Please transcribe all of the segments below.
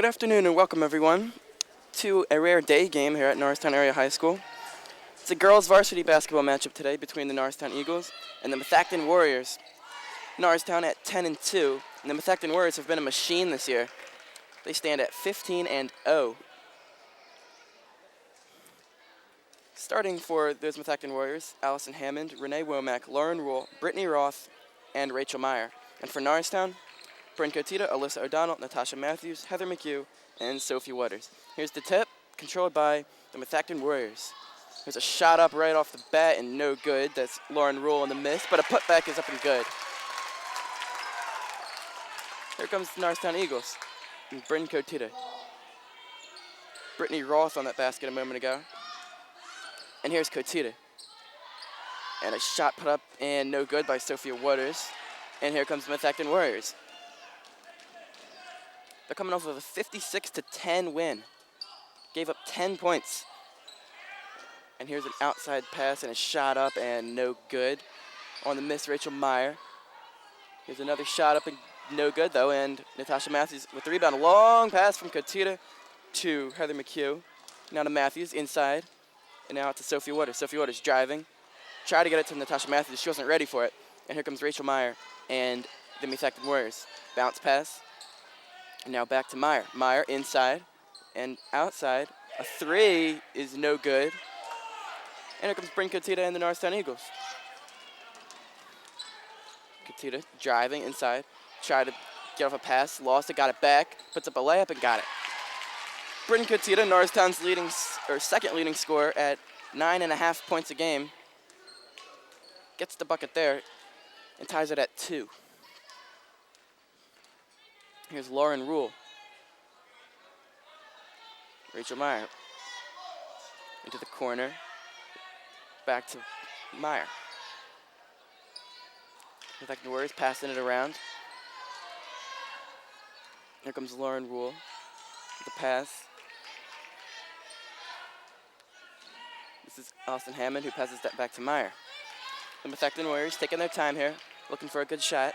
afternoon and welcome everyone to a rare day game here at Norristown Area High School. It's a girls varsity basketball matchup today between the Norristown Eagles and the Methacton Warriors. Norristown at 10-2, and the Methacton Warriors have been a machine this year. They stand at 15-0. Starting for those Methacton Warriors, Allison Hammond, Renee Womack, Lauren Rule, Brittany Roth, and Rachel Meyer. And for Norristown, Bryn Cotita, Alyssa O'Donnell, Natasha Matthews, Heather McHugh, and Sophie Waters. Here's the tip, controlled by the Methacton Warriors. There's a shot up right off the bat and no good. That's Lauren Rule in the miss, but a putback is up and good. Here comes the Norristown Eagles and Bryn Cotita. Brittany Roth on that basket a moment ago. And here's Cotita. And a shot put up and no good by Sophia Waters. And here comes the Methacton Warriors. They're coming off of a 56-10 win. Gave up 10 points. And here's an outside pass and a shot up and no good. On the miss, Rachel Meyer. Here's another shot up and no good though. And Natasha Matthews with the rebound. A long pass from Cotita to Heather McHugh. Now to Matthews inside. And now to Sophie Waters. Sophie Waters driving. Tried to get it to Natasha Matthews. She wasn't ready for it. And here comes Rachel Meyer and the Methacton Warriors. Bounce pass. And now back to Meyer. Meyer inside and outside. A three is no good. And here comes Bryn Cotita and the Norristown Eagles. Cotita driving inside. Tried to get off a pass. Lost it. Got it back. Puts up a layup and got it. Bryn Cotita, Norristown's second leading scorer at 9.5 points a game. Gets the bucket there and ties it at 2. Here's Lauren Rule. Rachel Meyer. Into the corner. Back to Meyer. The Warriors passing it around. Here comes Lauren Rule. The pass. This is Austin Hammond who passes that back to Meyer. The Methacton Warriors taking their time here, looking for a good shot.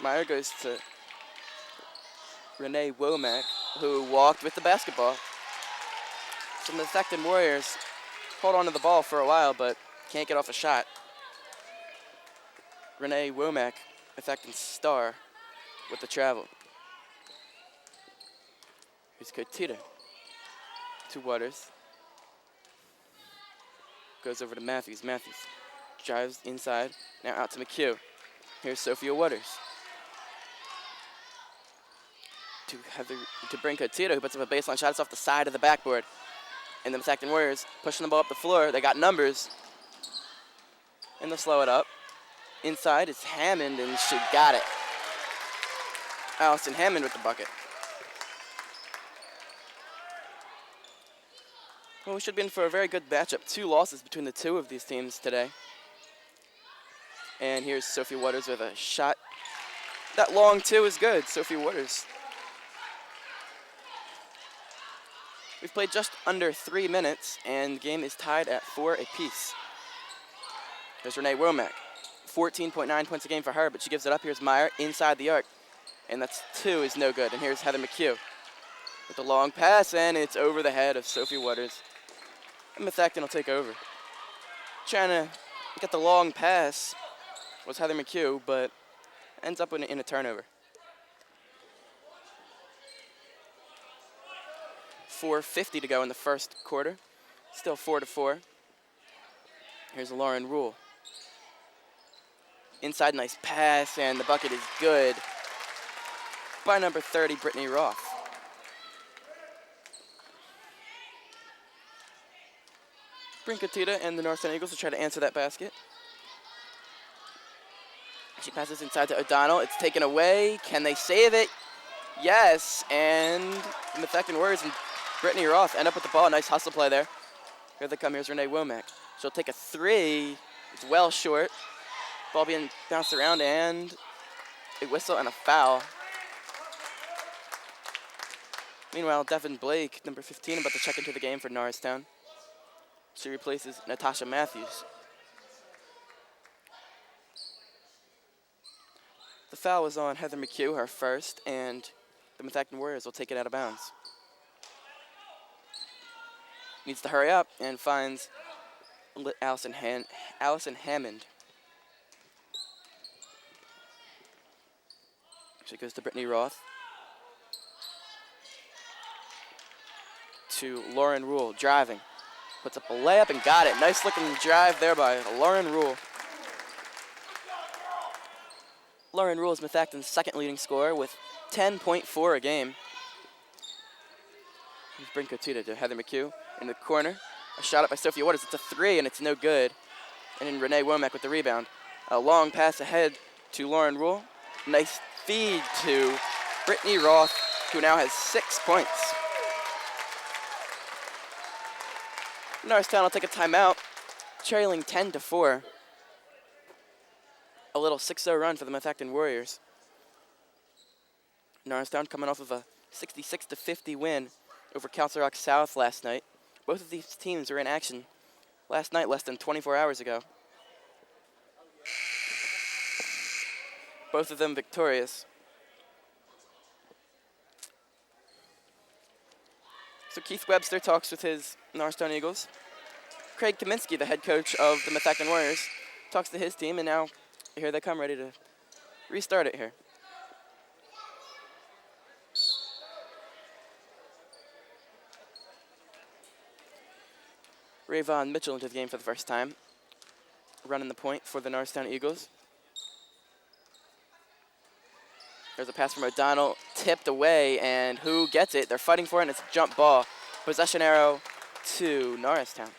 Meyer goes to Renee Womack, who walked with the basketball. So the Methacton Warriors hold on to the ball for a while, but can't get off a shot. Renee Womack, Methacton star, with the travel. Here's Cotita to Waters. Goes over to Matthews. Matthews drives inside. Now out to McHugh. Here's Sophia Waters. To Bryn Cotita, who puts up a baseline shot. It's off the side of the backboard. And the Methacton Warriors pushing the ball up the floor. They got numbers. And they'll slow it up. Inside is Hammond, and she got it. Allison Hammond with the bucket. Well, we should be in for a very good matchup. 2 losses between the two of these teams today. And here's Sophie Waters with a shot. That long two is good, Sophie Waters. We've played just under 3 minutes, and the game is tied at 4 apiece. There's Renee Womack. 14.9 points a game for her, but she gives it up. Here's Meyer inside the arc, and that's 2 is no good. And here's Heather McHugh with the long pass, and it's over the head of Sophie Waters. And Methacton will take over. Trying to get the long pass was Heather McHugh, but ends up in a turnover. 4:50 to go in the first quarter. Still 4-4. Here's Lauren Rule. Inside, nice pass, and the bucket is good by number 30, Brittany Roth. Bryn Cotita and the Norristown Eagles will try to answer that basket. She passes inside to O'Donnell. It's taken away. Can they save it? Yes, and the Methacton Warriors and Brittany Roth end up with the ball. Nice hustle play there. Here they come. Here's Renee Womack. She'll take a 3. It's well short. Ball being bounced around, and a whistle and a foul. Meanwhile, Devin Blake, number 15, about to check into the game for Norristown. She replaces Natasha Matthews. The foul was on Heather McHugh, her first, and the Methacton Warriors will take it out of bounds. Needs to hurry up and finds Allison Hammond. She goes to Brittany Roth. To Lauren Rule, driving. Puts up a layup and got it. Nice looking drive there by Lauren Rule. Lauren Rule is Methacton's second leading scorer with 10.4 a game. Here's Brinko Tita to Heather McHugh in the corner. A shot up by Sophia Waters. It's a three and it's no good. And then Renee Womack with the rebound. A long pass ahead to Lauren Rule. Nice feed to Brittany Roth, who now has 6 points. Norristown will take a timeout, trailing 10-4. A little 6-0 run for the Methacton Warriors. Norristown coming off of a 66-50 win over Council Rock South last night. Both of these teams were in action last night, less than 24 hours ago. Both of them victorious. So Keith Webster talks with his Norristown Eagles. Craig Kaminsky, the head coach of the Methacton Warriors, talks to his team, and now here they come, ready to restart it here. Rayvon Mitchell into the game for the first time, running the point for the Norristown Eagles. There's a pass from O'Donnell, tipped away, and who gets it? They're fighting for it, and it's a jump ball. Possession arrow to Norristown.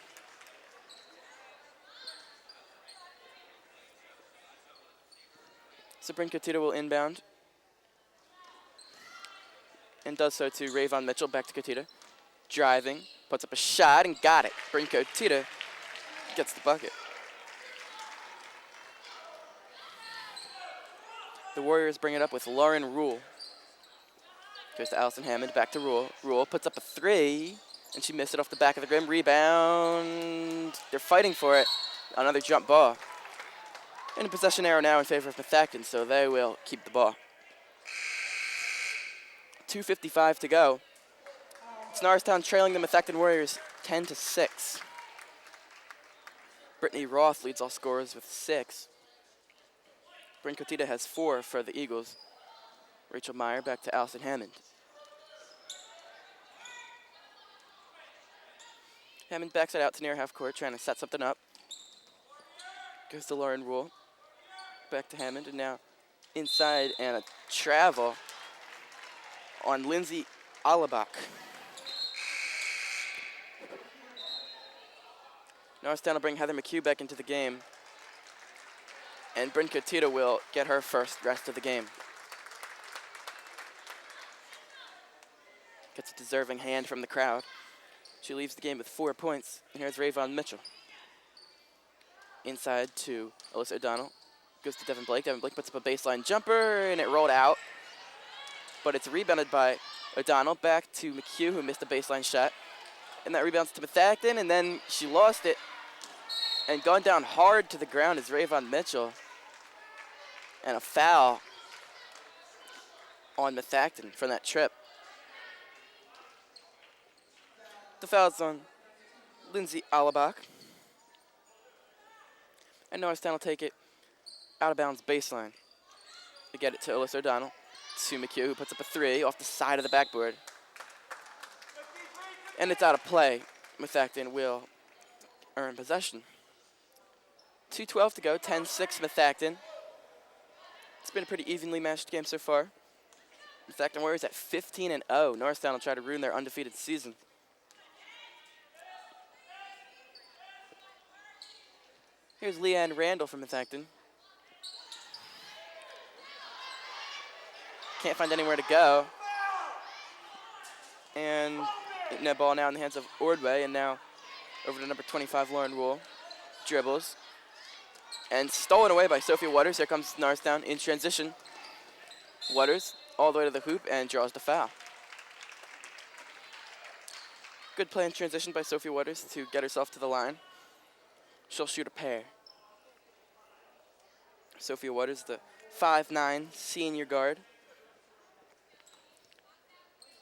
Sabrina Cotito will inbound. And does so to Rayvon Mitchell, back to Cotito. Driving, puts up a shot, and got it. Brinko Tita gets the bucket. The Warriors bring it up with Lauren Rule. Goes to Allison Hammond, back to Rule. Rule puts up a three, and she missed it off the back of the rim. Rebound. They're fighting for it. Another jump ball. And a possession arrow now in favor of Methacton, so they will keep the ball. 2:55 to go. It's Norristown trailing the Methacton Warriors 10-6. Brittany Roth leads all scorers with 6. Bryn Cotita has 4 for the Eagles. Rachel Meyer back to Allison Hammond. Hammond backs it out to near half court, trying to set something up. Goes to Lauren Rule. Back to Hammond, and now inside, and a travel on Lindsay Alabak. Norristown will bring Heather McHugh back into the game. And Bryn Cotito will get her first rest of the game. Gets a deserving hand from the crowd. She leaves the game with 4 points. And here's Rayvon Mitchell. Inside to Alyssa O'Donnell. Goes to Devin Blake. Devin Blake puts up a baseline jumper, and it rolled out. But it's rebounded by O'Donnell. Back to McHugh, who missed a baseline shot. And that rebounds to Methacton, and then she lost it. And gone down hard to the ground is Rayvon Mitchell. And a foul on Methacton from that trip. The foul's on Lindsay Alabak. And Norristown will take it out of bounds baseline. They get it to Alyssa O'Donnell. To McHugh, who puts up a three off the side of the backboard. And it's out of play. Methacton will earn possession. 2:12 to go, 10-6 Methacton. It's been a pretty evenly matched game so far. Methacton Warriors at 15-0. Norristown will try to ruin their undefeated season. Here's Leanne Randall from Methacton. Can't find anywhere to go. And net ball now in the hands of Ordway, and now over to number 25, Lauren Rule. Dribbles. And stolen away by Sophia Waters. Here comes Norristown in transition. Waters all the way to the hoop and draws the foul. Good play in transition by Sophia Waters to get herself to the line. She'll shoot a pair. Sophia Waters, the 5'9" senior guard.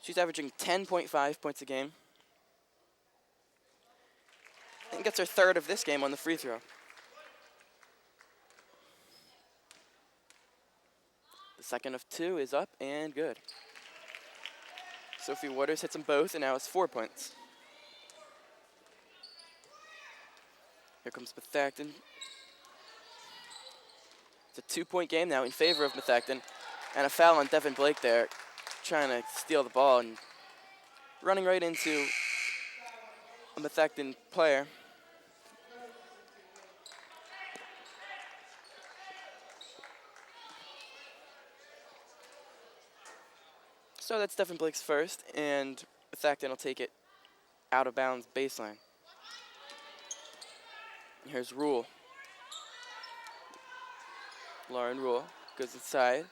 She's averaging 10.5 points a game. And gets her third of this game on the free throw. The second of two is up and good. Sophie Waters hits them both, and now it's 4 points. Here comes Methacton. It's a 2-point game now in favor of Methacton. And a foul on Devin Blake there, trying to steal the ball and running right into a Methacton player. So that's Devin Blake's first, and Methacton will take it out of bounds baseline. Here's Rule. Lauren Rule goes inside.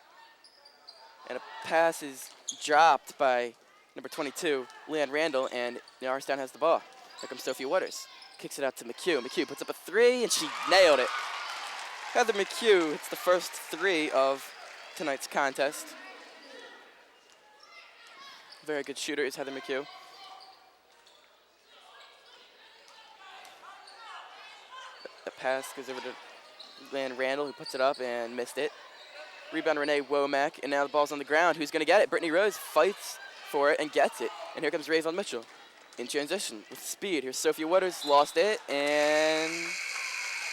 And a pass is dropped by number 22, Leanne Randall, and Norristown has the ball. Here comes Sophie Waters. Kicks it out to McHugh. McHugh puts up a three, and she nailed it. Heather McHugh hits the first three of tonight's contest. Very good shooter is Heather McHugh. The pass goes over to Leanne Randall, who puts it up and missed it. Rebound Renee Womack, and now the ball's on the ground. Who's going to get it? Brittany Rose fights for it and gets it. And here comes Rayvon Mitchell in transition with speed. Here's Sophia Waters, lost it, and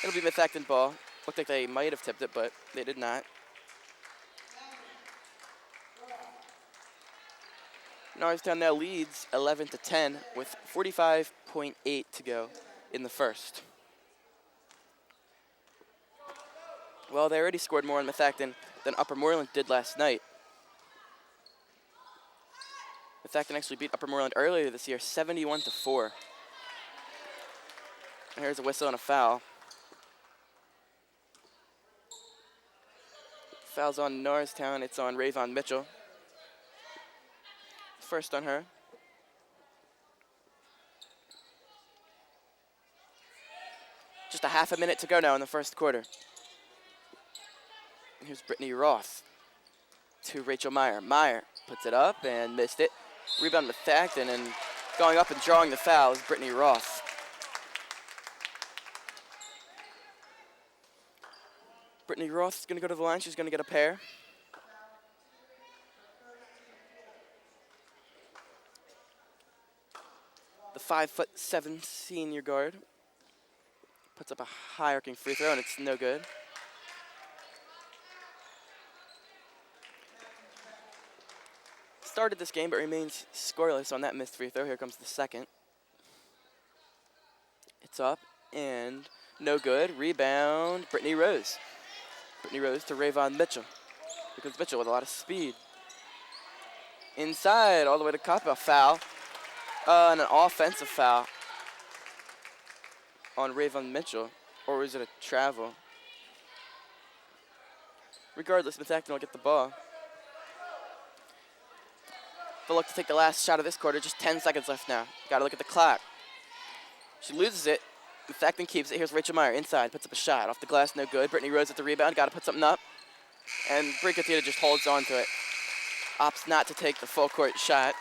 it'll be Methacton ball. Looked like they might have tipped it, but they did not. Norristown now leads 11-10 with 45.8 to go in the first. Well, they already scored more on Methacton than Upper Moreland did last night. Methacton actually beat Upper Moreland earlier this year, 71-4. And here's a whistle and a foul. Foul's on Norristown. It's on Rayvon Mitchell. First on her. Just a half a minute to go now in the first quarter. And here's Brittany Roth to Rachel Meyer. Meyer puts it up and missed it. Rebound Methacton, and going up and drawing the foul is Brittany Roth. Brittany Roth is going to go to the line. She's going to get a pair. The 5'7" senior guard puts up a high-arcing free throw, and it's no good. Started this game, but remains scoreless on that missed free throw. Here comes the second. It's up, and no good. Rebound, Brittany Rose. Brittany Rose to Rayvon Mitchell. Here comes Mitchell with a lot of speed. Inside, all the way to Kappa. Foul. And an offensive foul on Rayvon Mitchell, or was it a travel? Regardless, Methacton will get the ball. They'll look to take the last shot of this quarter. Just 10 seconds left now. Got to look at the clock. She loses it. Methacton keeps it. Here's Rachel Meyer inside. Puts up a shot. Off the glass, no good. Brittany Rose at the rebound. Got to put something up. And Brinka Theater just holds on to it. Opts not to take the full court shot.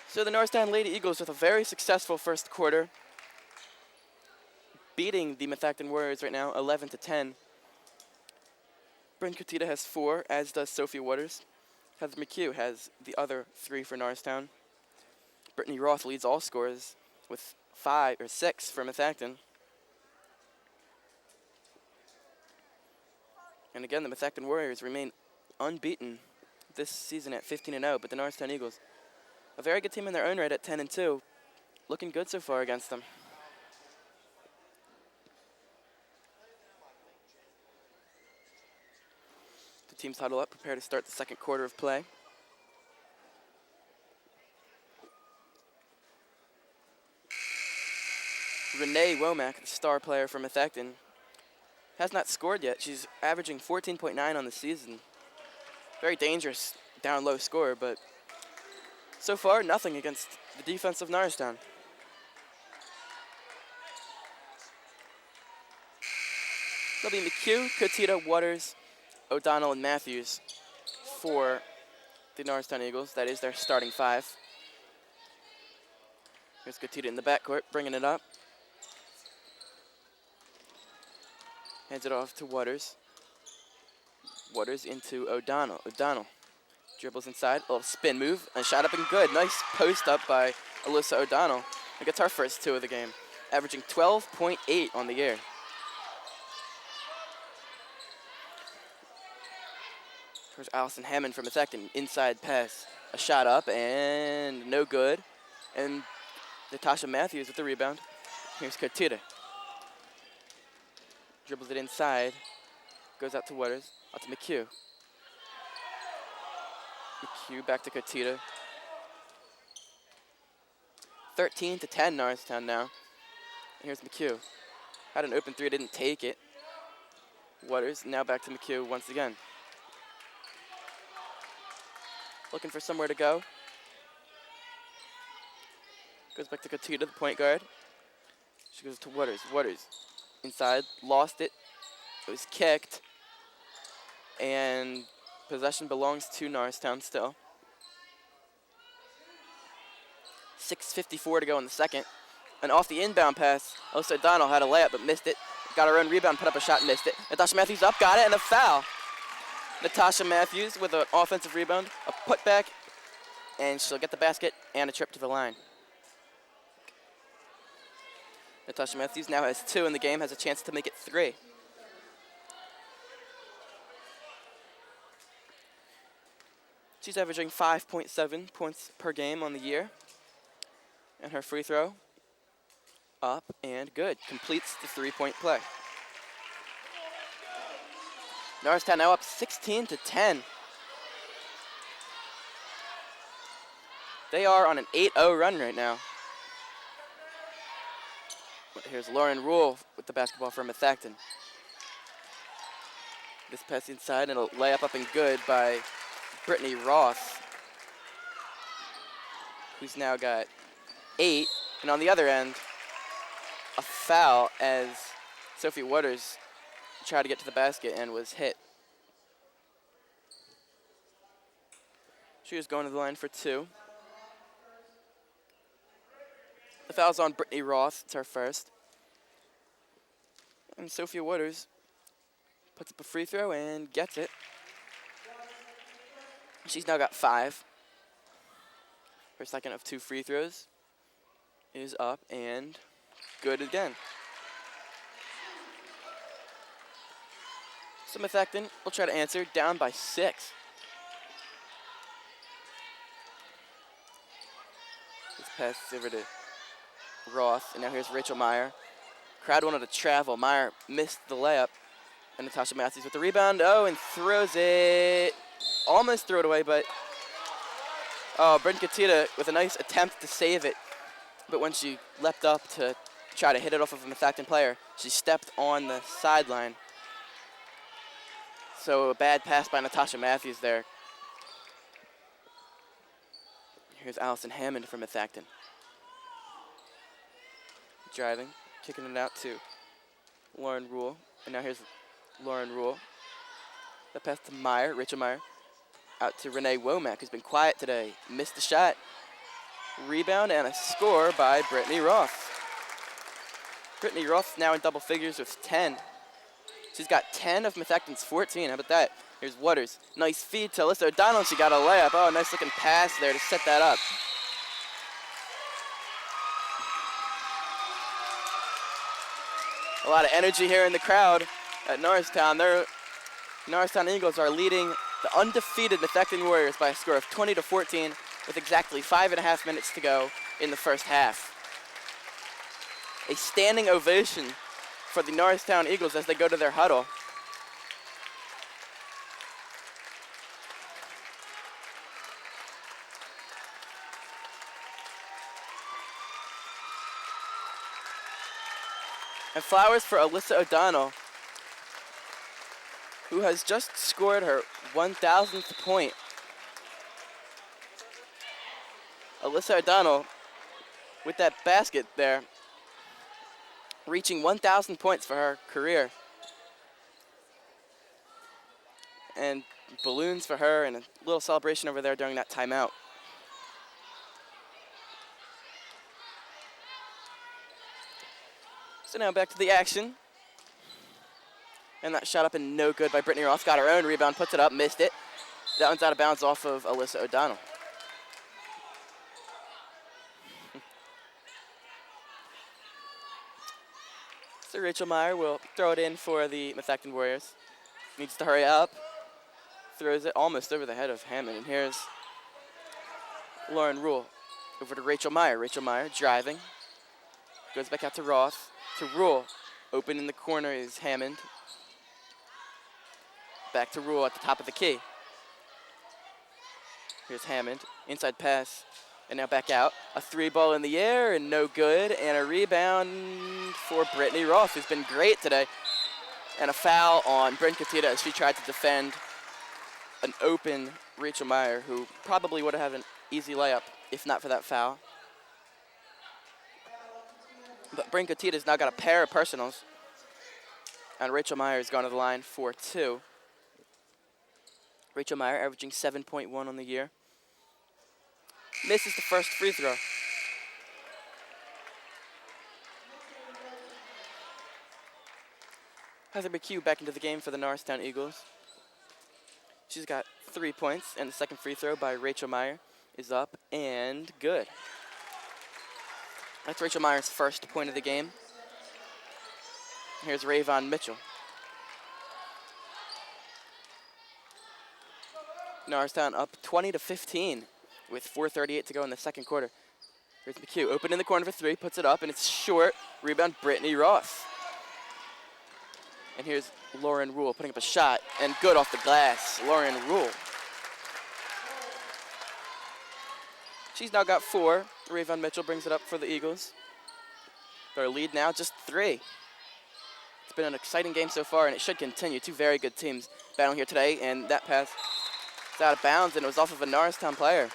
So the Norristown Lady Eagles with a very successful first quarter, beating the Methacton Warriors right now 11-10. Bryn Kutita has 4, as does Sophie Waters. Heather McHugh has the other 3 for Norristown. Brittany Roth leads all scores with 5 or 6 for Methacton. And again, the Methacton Warriors remain unbeaten this season at 15-0, but the Norristown Eagles, a very good team in their own right at 10-2. Looking good so far against them. The teams huddle up, prepare to start the second quarter of play. Renee Womack, the star player for Methacton, has not scored yet. She's averaging 14.9 on the season. Very dangerous down low scorer, but so far, nothing against the defense of Norristown. It'll be McHugh, Kotita, Waters, O'Donnell, and Matthews for the Norristown Eagles. That is their starting five. Here's Kotita in the backcourt, bringing it up. Hands it off to Waters. Waters into O'Donnell. O'Donnell dribbles inside, a little spin move, and shot up and good. Nice post up by Alyssa O'Donnell. And gets our first 2 of the game, averaging 12.8 on the year. Here's Allison Hammond from Methacton, inside pass. A shot up and no good. And Natasha Matthews with the rebound. Here's Kotita. Dribbles it inside, goes out to Waters, out to McHugh. McHugh back to Kotita. 13-10 Norristown now. And here's McHugh. Had an open 3, didn't take it. Waters now back to McHugh once again. Looking for somewhere to go. Goes back to Kotita, the point guard. She goes to Waters. Waters inside, lost it. It was kicked. And possession belongs to Norristown still. 6:54 to go in the second. And off the inbound pass, Alyssa O'Donnell had a layup but missed it. Got her own rebound, put up a shot, missed it. Natasha Matthews up, got it, and a foul. Natasha Matthews with an offensive rebound, a putback, and she'll get the basket and a trip to the line. Natasha Matthews now has 2 in the game, has a chance to make it 3. She's averaging 5.7 points per game on the year. And her free throw, up and good. Completes the 3-point play. Norristown now up 16-10. They are on an 8-0 run right now. Here's Lauren Rule with the basketball for Methacton. This pass inside and a layup up and good by Brittany Roth, who's now got 8. And on the other end, a foul as Sophie Waters tried to get to the basket and was hit. She was going to the line for 2. The foul's on Brittany Roth. It's her first. And Sophia Waters puts up a free throw and gets it. She's now got 5. Her second of 2 free throws is up and good again. So Methacton will try to answer, down by 6. This pass is over to Roth, and now here's Rachel Meyer. Crowd wanted to travel. Meyer missed the layup, and Natasha Matthews with the rebound. Oh, and throws it. Almost threw it away, but Bryn Kotita with a nice attempt to save it. But when she leapt up to try to hit it off of a Methacton player, she stepped on the sideline. So a bad pass by Natasha Matthews there. Here's Allison Hammond from Methacton. Driving, kicking it out to Lauren Rule. And now here's Lauren Rule. The pass to Meyer, Rachel Meyer. Out to Renee Womack, who's been quiet today. Missed the shot. Rebound and a score by Brittany Roth. Brittany Roth now in double figures with 10. She's got 10 of Methacton's 14. How about that? Here's Waters. Nice feed to Alyssa O'Donnell. She got a layup. Oh, nice looking pass there to set that up. A lot of energy here in the crowd at Norristown. The Norristown Eagles are leading the undefeated Methacton Warriors by a score of 20-14 with exactly 5.5 minutes to go in the first half. A standing ovation for the Norristown Eagles as they go to their huddle. And flowers for Alyssa O'Donnell, who has just scored her 1,000th point. Alyssa O'Donnell with that basket there, reaching 1,000 points for her career. and balloons for her and a little celebration over there during that timeout. So now back to the action. And that shot up and no good by Brittany Roth. Got her own rebound, puts it up, missed it. That one's out of bounds off of Alyssa O'Donnell. So Rachel Meyer will throw it in for the Methacton Warriors. Needs to hurry up. Throws it almost over the head of Hammond. And here's Lauren Rule over to Rachel Meyer. Rachel Meyer driving. Goes back out to Roth. To Rule. Open in the corner is Hammond. Back to Rule at the top of the key. Here's Hammond. Inside pass. And now back out. A three ball in the air and no good. And a rebound for Brittany Roth, who's been great today. And a foul on Bryn Katita as she tried to defend an open Rachel Meyer, who probably would have had an easy layup if not for that foul. But Bryn Katita's now got a pair of personals. And Rachel Meyer is going to the line for 2. Rachel Meyer averaging 7.1 on the year. Misses the first free throw. Heather McHugh back into the game for the Norristown Eagles. She's got 3 points, and the second free throw by Rachel Meyer is up and good. That's Rachel Meyer's first point of the game. Here's Rayvon Mitchell. Norristown up 20-15 with 4:38 to go in the second quarter. Here's McHugh, open in the corner for 3, puts it up, and it's short. Rebound, Brittany Roth. And here's Lauren Rule putting up a shot, and good off the glass. Lauren Rule. She's now got 4. Rayvon Mitchell brings it up for the Eagles. Their lead now just 3. It's been an exciting game so far, and it should continue. 2 very good teams battling here today, and that pass is out of bounds, and it was off of a Norristown player.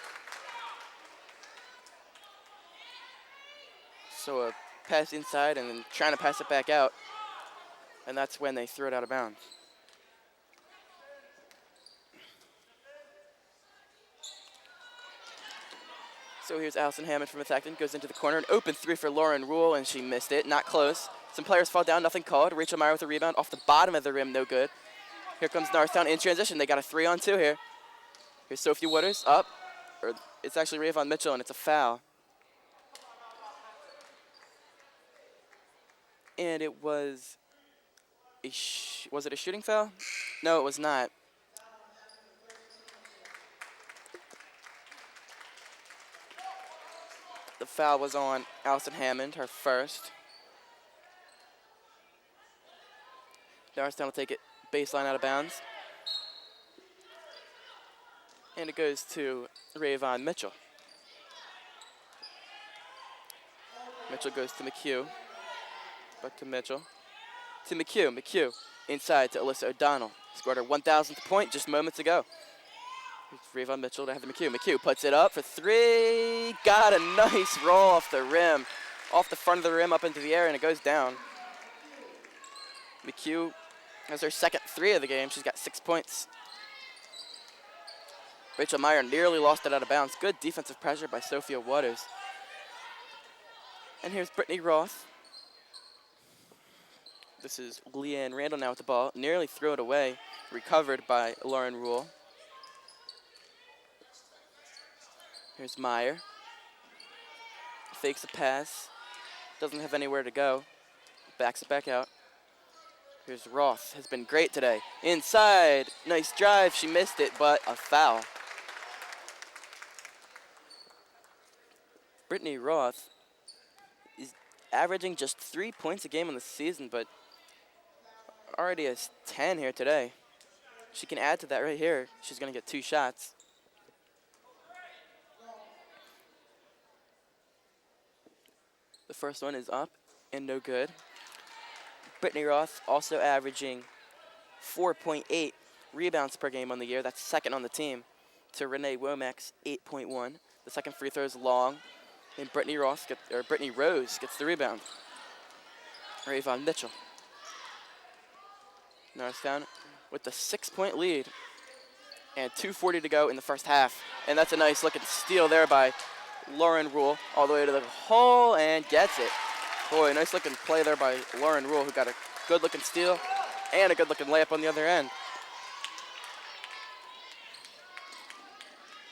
So a pass inside and then trying to pass it back out. And that's when they threw it out of bounds. So here's Allison Hammond from Methacton. Goes into the corner. An open 3 for Lauren Rule, and she missed it. Not close. Some players fall down, nothing called. Rachel Meyer with a rebound off the bottom of the rim, no good. Here comes Norristown in transition. They got a 3-on-2 here. Here's Sophie Waters up. Or it's actually Rayvon Mitchell, and it's a foul. And it was was it a shooting foul? No, it was not. The foul was on Allison Hammond, her first. Norristown will take it baseline out of bounds. And it goes to Rayvon Mitchell. Mitchell goes to McHugh. Back to Mitchell. To McHugh. McHugh inside to Alyssa O'Donnell. Scored her 1,000th point just moments ago. Here's Rayvon Mitchell to have the McHugh. McHugh puts it up for 3. Got a nice roll off the rim. Off the front of the rim up into the air, and it goes down. McHugh has her second 3 of the game. She's got 6 points. Rachel Meyer nearly lost it out of bounds. Good defensive pressure by Sophia Waters. And here's Brittany Roth. This is Leanne Randall now with the ball. Nearly threw it away. Recovered by Lauren Rule. Here's Meyer. Fakes a pass. Doesn't have anywhere to go. Backs it back out. Here's Roth. Has been great today. Inside. Nice drive. She missed it, but a foul. Brittany Roth is averaging just 3 points a game in the season, but already has 10 here today. She can add to that right here. She's going to get 2 shots. The first one is up and no good. Brittany Roth also averaging 4.8 rebounds per game on the year. That's second on the team to Renee Womack's 8.1. The second free throw is long, and Brittany Rose gets the rebound. Rayvon Mitchell. Norristown with the 6-point lead And 2:40 to go in the first half. And that's a nice looking steal there by Lauren Rule all the way to the hole and gets it. Boy, nice looking play there by Lauren Rule, who got a good looking steal and a good looking layup on the other end.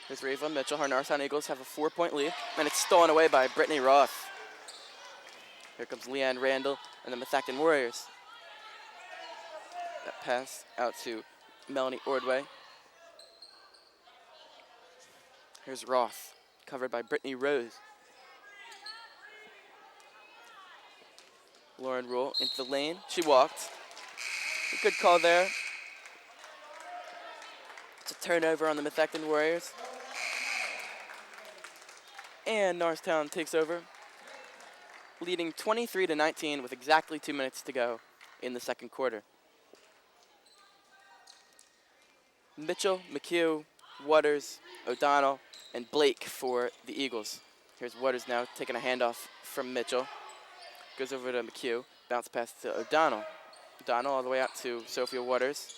Here's Rayvon Mitchell. Her Norristown Eagles have a 4-point lead, and it's stolen away by Brittany Roth. Here comes Leanne Randall and the Methacton Warriors. That pass out to Melanie Ordway. Here's Roth, covered by Brittany Rose. Lauren Rule into the lane. She walked. A good call there. It's a turnover on the Methacton Warriors. And Norristown takes over, leading 23-19 with exactly 2 minutes to go in the second quarter. Mitchell, McHugh, Waters, O'Donnell, and Blake for the Eagles. Here's Waters now taking a handoff from Mitchell. Goes over to McHugh, bounce pass to O'Donnell. O'Donnell all the way out to Sophia Waters.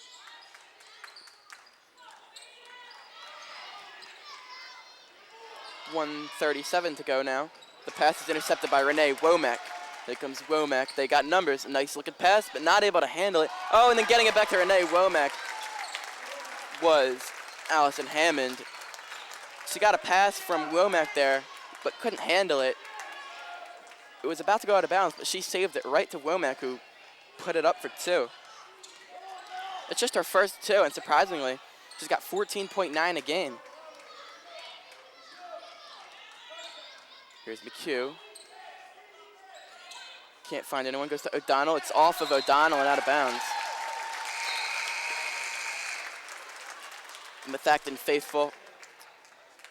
.137 to go now. The pass is intercepted by Renee Womack. Here comes Womack. They got numbers. A nice looking pass, but not able to handle it. Oh, and then getting it back to Renee Womack was Allison Hammond. She got a pass from Womack there, but couldn't handle it. It was about to go out of bounds, but she saved it right to Womack, who put it up for 2. It's just her first 2, and surprisingly, she's got 14.9 a game. Here's McHugh. Can't find anyone. Goes to O'Donnell. It's off of O'Donnell and out of bounds. Methacton faithful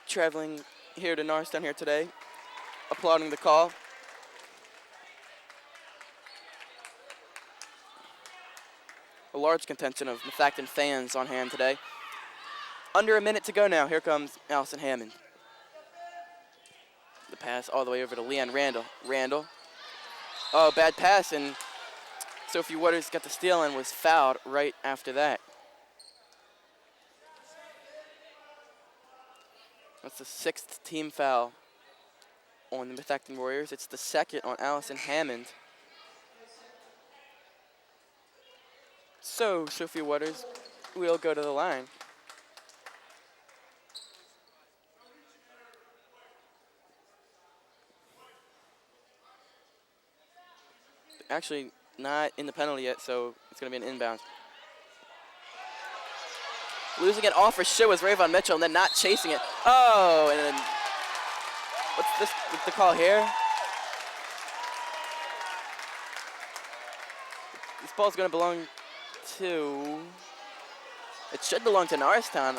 traveling here to Norristown here today, applauding the call. A large contingent of Methacton fans on hand today. Under a minute to go now. Here comes Allison Hammond. The pass all the way over to Leanne Randall. Randall. Oh, bad pass, and Sophie Waters got the steal and was fouled right after that. That's the 6th team foul on the Methacton Warriors. It's the 2nd on Allison Hammond. So, Sophia Waters will go to the line. Actually, not in the penalty yet, so it's going to be an inbound. Losing it all for sure was Rayvon Mitchell, and then not chasing it. Oh, and then what's the call here? This ball's going to belong to, it should belong to Norristown,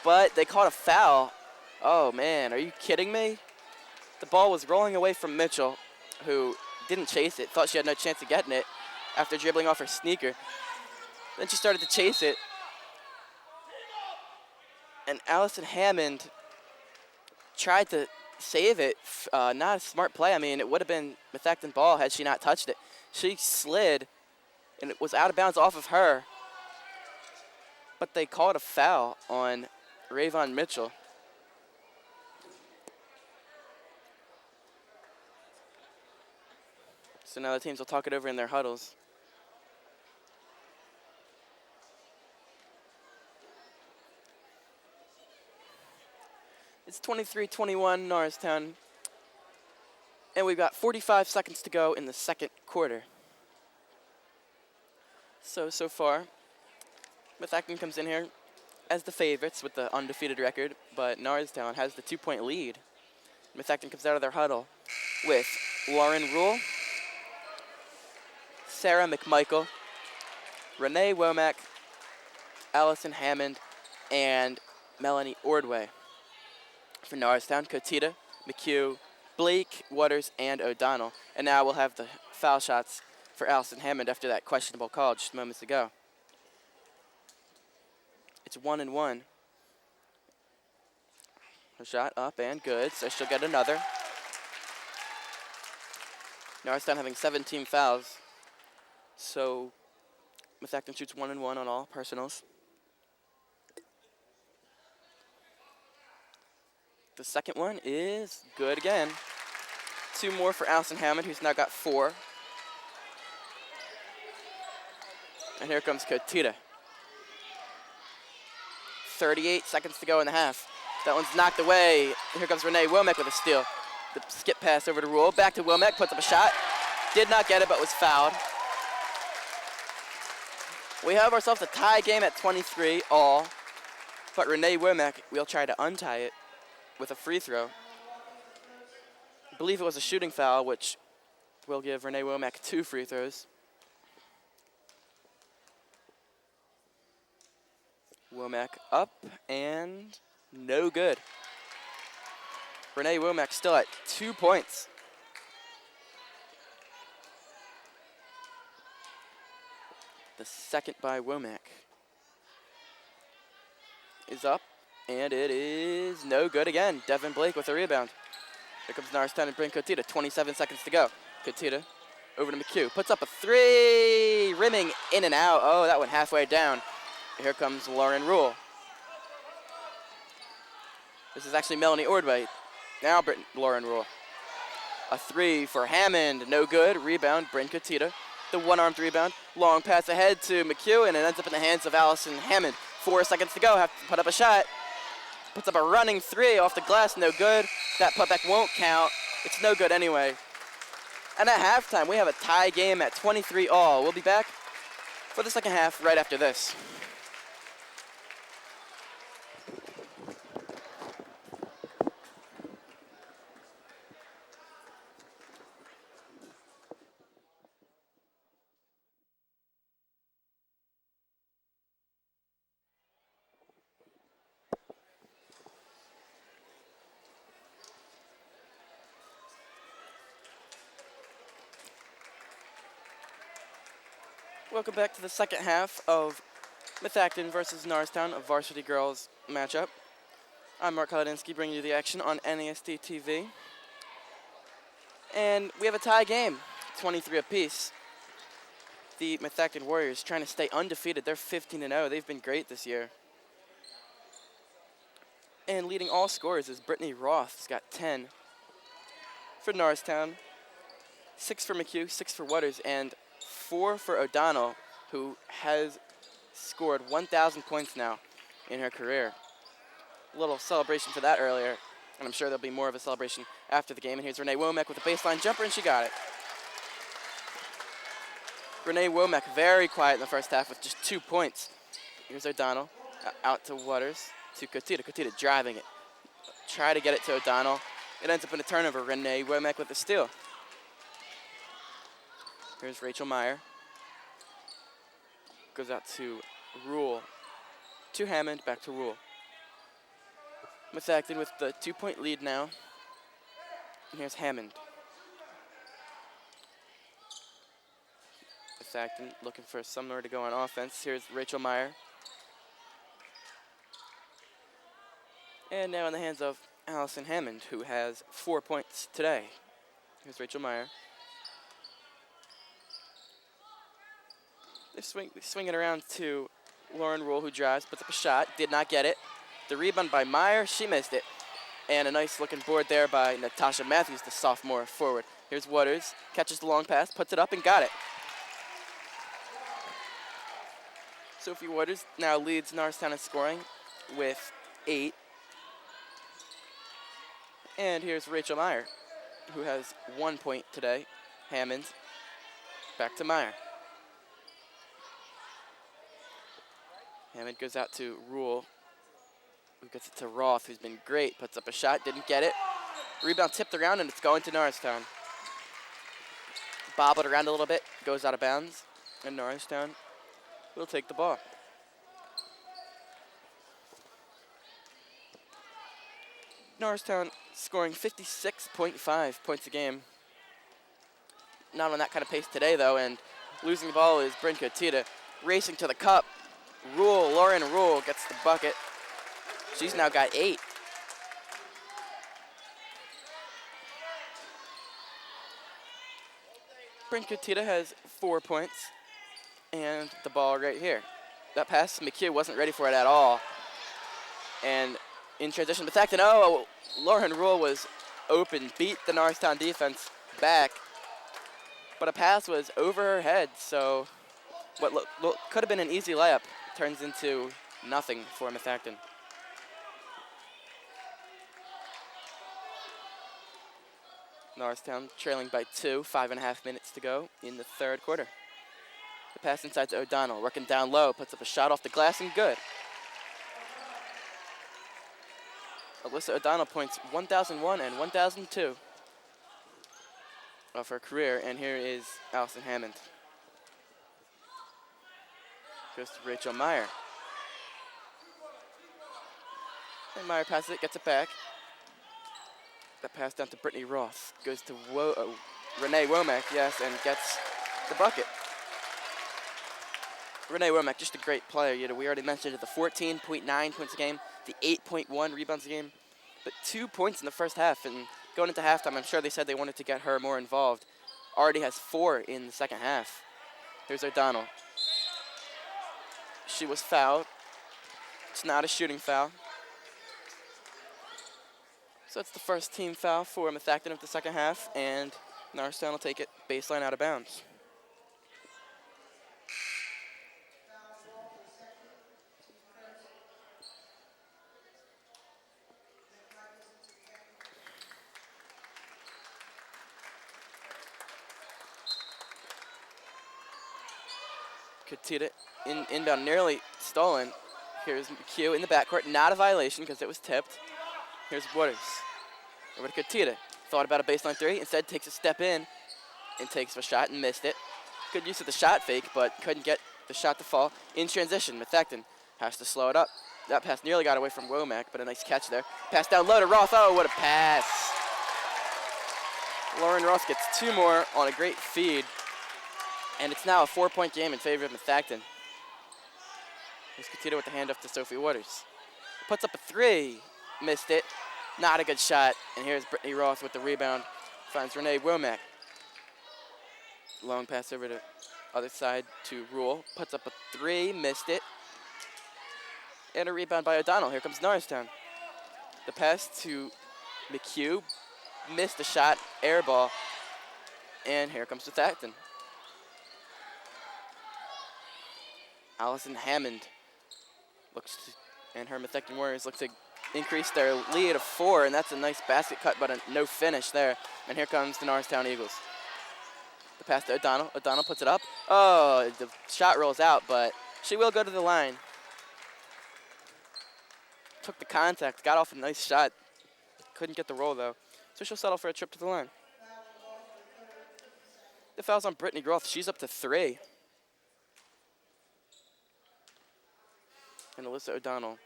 but they caught a foul. Oh man, are you kidding me? The ball was rolling away from Mitchell, who didn't chase it, thought she had no chance of getting it after dribbling off her sneaker. Then she started to chase it. And Allison Hammond tried to save it. Not a smart play. I mean, it would have been Methacton ball had she not touched it. She slid, and it was out of bounds off of her. But they called a foul on Rayvon Mitchell. So now the teams will talk it over in their huddles. It's 23-21 Norristown. And we've got 45 seconds to go in the second quarter. So far, Methacton comes in here as the favorites with the undefeated record, but Norristown has the 2-point lead. Methacton comes out of their huddle with Lauren Rule, Sarah McMichael, Renee Womack, Allison Hammond, and Melanie Ordway. For Norristown, Kotita, McHugh, Blake, Waters, and O'Donnell. And now we'll have the foul shots for Allison Hammond after that questionable call just moments ago. It's 1-1. Her shot up and good, so she'll get another. Norristown having 17 fouls. So Methacton shoots 1 and 1 on all personals. The second one is good again. 2 more for Allison Hammond, who's now got 4. And here comes Kotita. 38 seconds to go in the half. That one's knocked away. Here comes Renee Womack with a steal. The skip pass over to Rule. Back to Womack, puts up a shot. Did not get it, but was fouled. We have ourselves a tie game at 23 all. But Renee Womack will try to untie it with a free throw. I believe it was a shooting foul, which will give Renee Womack 2 free throws. Womack up and no good. Renee Womack still at 2 points. The second by Womack is up, and it is no good again. Devin Blake with a rebound. Here comes Norristown and bring Kotita. 27 seconds to go. Kotita over to McHugh. Puts up a 3, rimming in and out. Oh, that went halfway down. Here comes Lauren Rule. This is actually Melanie Ordway. Now Lauren Rule. A 3 for Hammond, no good. Rebound, Bryn Kotita. The one-armed rebound. Long pass ahead to McHugh, and it ends up in the hands of Allison Hammond. 4 seconds to go, have to put up a shot. Puts up a running 3 off the glass, no good. That putback won't count. It's no good anyway. And at halftime, we have a tie game at 23 all. We'll be back for the second half right after this. Welcome back to the second half of Methacton versus Norristown, a varsity girls matchup. I'm Mark Kolodinsky, bringing you the action on NASD TV. And we have a tie game, 23 apiece. The Methacton Warriors trying to stay undefeated. They're 15-0. They've been great this year. And leading all scorers is Brittany Roth. She's got 10 for Norristown, 6 for McHugh, 6 for Waters, and 4 for O'Donnell, who has scored 1,000 points now in her career. A little celebration for that earlier, and I'm sure there'll be more of a celebration after the game. And here's Renee Womack with a baseline jumper, and she got it. Renee Womack very quiet in the first half with just 2 points. Here's O'Donnell out to Waters to Kotita. Kotita driving it. Try to get it to O'Donnell. It ends up in a turnover. Renee Womack with the steal. Here's Rachel Meyer. Goes out to Rule. To Hammond, back to Rule. Methacton with the 2-point lead now. And here's Hammond. Methacton looking for somewhere to go on offense. Here's Rachel Meyer. And now in the hands of Allison Hammond, who has 4 points today. Here's Rachel Meyer. They swing it around to Lauren Rule, who drives, puts up a shot, did not get it. The rebound by Meyer, she missed it. And a nice looking board there by Natasha Matthews, the sophomore forward. Here's Waters, catches the long pass, puts it up and got it. Sophie Waters now leads Norristown in scoring with 8. And here's Rachel Meyer, who has 1 point today. Hammond, back to Meyer. Hammond goes out to Rule, who gets it to Roth, who's been great. Puts up a shot, didn't get it. Rebound tipped around, and it's going to Norristown. Bobbled around a little bit, goes out of bounds, and Norristown will take the ball. Norristown scoring 56.5 points a game. Not on that kind of pace today, though, and losing the ball is Bryn Kotita. Racing to the cup. Lauren Rule gets the bucket. She's now got 8. Bryn Kotita has 4 points. And the ball right here. That pass, McHugh wasn't ready for it at all. And in transition, Methacton, oh, Lauren Rule was open, beat the Norristown defense back. But a pass was over her head, so what could have been an easy layup turns into nothing for Methacton. Norristown trailing by 2, 5.5 minutes to go in the third quarter. The pass inside to O'Donnell, working down low, puts up a shot off the glass and good. Alyssa O'Donnell points 1,001 and 1,002 of her career, and here is Allison Hammond. Goes to Rachel Meyer. And Meyer passes it, gets it back. That pass down to Brittany Roth. Goes to Renee Womack, yes, and gets the bucket. Renee Womack, just a great player. You know, we already mentioned it, the 14.9 points a game, the 8.1 rebounds a game, but 2 points in the first half. And going into halftime, I'm sure they said they wanted to get her more involved. Already has 4 in the second half. Here's O'Donnell. She was fouled. It's not a shooting foul. So it's the first team foul for Methacton of the second half, and Norristown will take it baseline out of bounds. Katita inbound, nearly stolen. Here's McHugh in the backcourt, not a violation because it was tipped. Here's Waters. Over to Katita. Thought about a baseline 3, instead takes a step in and takes a shot and missed it. Good use of the shot fake, but couldn't get the shot to fall. In transition, Methacton has to slow it up. That pass nearly got away from Womack, but a nice catch there. Pass down low to Roth. Oh, what a pass. Lauren Roth gets 2 more on a great feed. And it's now a 4-point game in favor of Methacton. Here's Katita with the handoff to Sophie Waters. Puts up a 3. Missed it. Not a good shot. And here's Brittany Roth with the rebound. Finds Renee Womack. Long pass over to other side to Rule. Puts up a 3. Missed it. And a rebound by O'Donnell. Here comes Norristown. The pass to McHugh. Missed the shot. Air ball. And here comes Methacton. Allison Hammond and her Methacton Warriors look to increase their lead of 4, and that's a nice basket cut, but no finish there. And here comes the Norristown Eagles. The pass to O'Donnell. O'Donnell puts it up. Oh, the shot rolls out, but she will go to the line. Took the contact, got off a nice shot. Couldn't get the roll, though. So she'll settle for a trip to the line. The foul's on Brittany Roth. She's up to 3. And Alyssa O'Donnell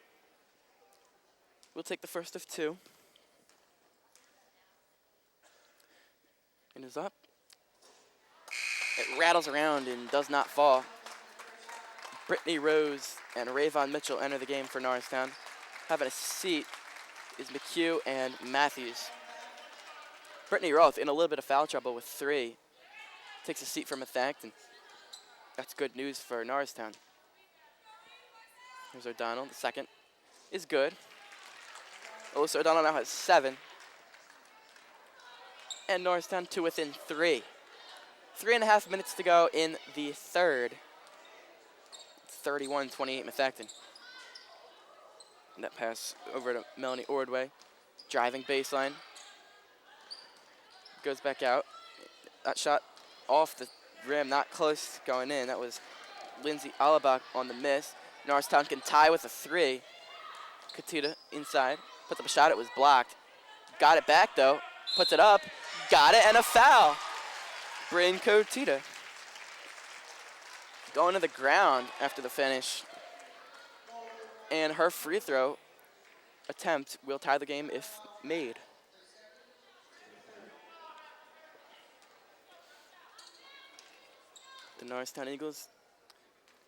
will take the first of 2. And is up. It rattles around and does not fall. Brittany Rose and Rayvon Mitchell enter the game for Norristown. Having a seat is McHugh and Matthews. Brittany Roth in a little bit of foul trouble with 3. Takes a seat for Methacton. That's good news for Norristown. Here's O'Donnell. The second is good. Alyssa O'Donnell now has 7. And Norristown to within 3. 3.5 minutes to go in the third. It's 31-28 Methacton. And that pass over to Melanie Ordway. Driving baseline. Goes back out. That shot off the rim, not close going in. That was Lindsay Alabach on the miss. Norristown can tie with a 3. Katita inside. Puts up a shot. It was blocked. Got it back, though. Puts it up. Got it, and a foul. Bryn Katita going to the ground after the finish. And her free throw attempt will tie the game if made. The Norristown Eagles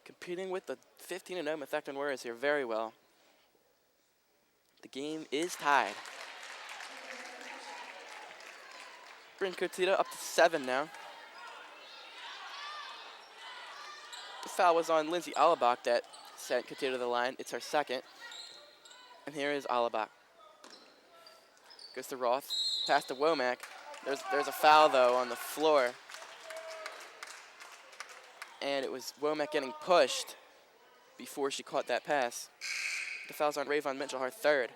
competing with the 15-0 Methacton Warriors here very well. The game is tied. Bryn Katita up to 7 now. The foul was on Lindsay Alabak that sent Katia to the line. It's her second. And here is Alabak. Goes to Roth. Pass to Womack. There's a foul, though, on the floor. And it was Womack getting pushed before she caught that pass. The foul's on Rayvon Mitchell, her third.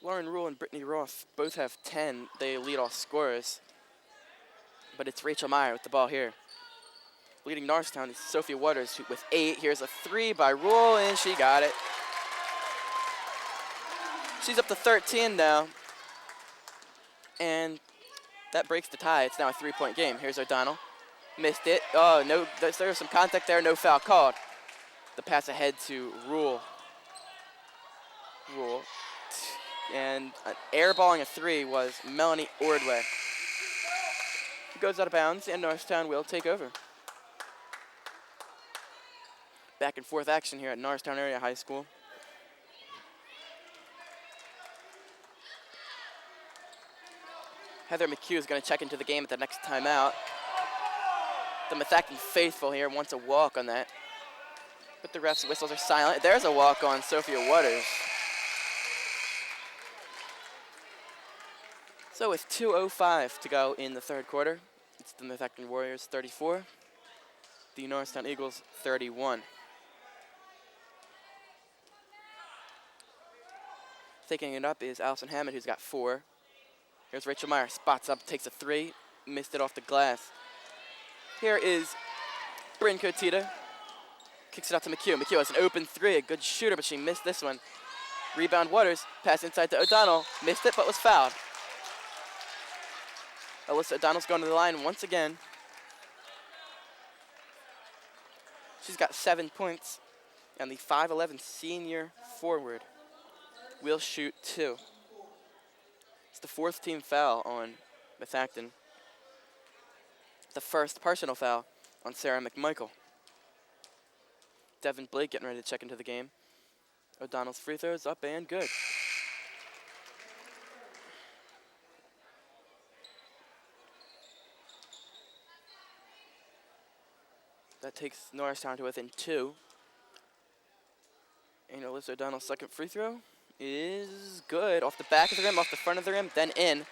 Lauren Rule and Brittany Roth both have 10. They lead all scorers. But it's Rachel Meyer with the ball here. Leading Norristown is Sophia Waters with 8. Here's a 3 by Rule, and she got it. She's up to 13 now. And that breaks the tie. It's now a 3-point game. Here's O'Donnell. Missed it. Oh, no, there was some contact there. No foul called. The pass ahead to Rule. And airballing a 3 was Melanie Ordway. It goes out of bounds, and Norristown will take over. Back and forth action here at Norristown Area High School. Heather McHugh is going to check into the game at the next timeout. The Methacton faithful here wants a walk on that. But the refs' whistles are silent. There's a walk on Sophia Waters. So with 2:05 to go in the third quarter, it's the Methacton Warriors 34, the Norristown Eagles 31. Taking it up is Allison Hammond, who's got 4. Here's Rachel Meyer, spots up, takes a 3, missed it off the glass. Here is Bryn Kotita, kicks it out to McHugh. McHugh has an open 3, a good shooter, but she missed this one. Rebound Waters, pass inside to O'Donnell, missed it, but was fouled. Alyssa O'Donnell's going to the line once again. She's got 7 points, and the 5'11" senior forward will shoot 2. It's the 4th team foul on Methacton. The first personal foul on Sarah McMichael. Devin Blake getting ready to check into the game. O'Donnell's free throws up and good. That takes Norristown to within 2. And Alyssa O'Donnell's second free throw is good. Off the back of the rim, off the front of the rim, then in.